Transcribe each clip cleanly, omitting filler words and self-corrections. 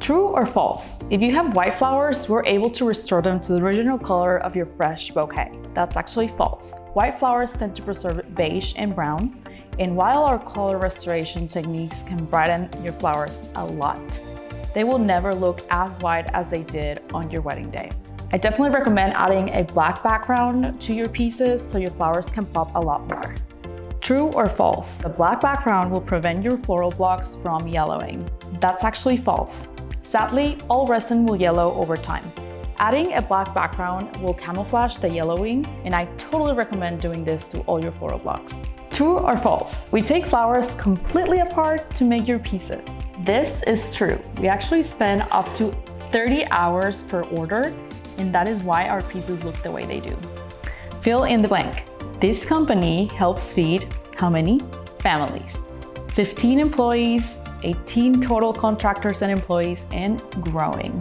True or false? If you have white flowers, we're able to restore them to the original color of your fresh bouquet. That's actually false. White flowers tend to preserve beige and brown, and while our color restoration techniques can brighten your flowers a lot, they will never look as white as they did on your wedding day. I definitely recommend adding a black background to your pieces so your flowers can pop a lot more. True or false? The black background will prevent your floral blocks from yellowing. That's actually false. Sadly, all resin will yellow over time. Adding a black background will camouflage the yellowing, and I totally recommend doing this to all your floral blocks. True or false? We take flowers completely apart to make your pieces. This is true. We actually spend up to 30 hours per order, and that is why our pieces look the way they do. Fill in the blank. This company helps feed how many? Families. 15 employees, 18 total contractors and employees, and growing.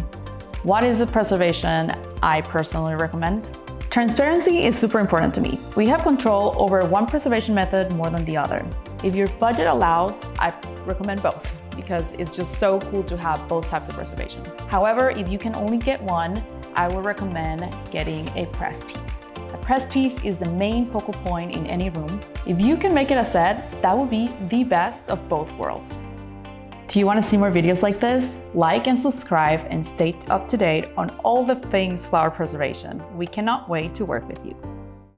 What is the preservation I personally recommend? Transparency is super important to me. We have control over one preservation method more than the other. If your budget allows, I recommend both because it's just so cool to have both types of preservation. However, if you can only get one, I would recommend getting a press piece. A press piece is the main focal point in any room. If you can make it a set, that would be the best of both worlds. Do you want to see more videos like this? Like and subscribe and stay up to date on all the things flower preservation. We cannot wait to work with you.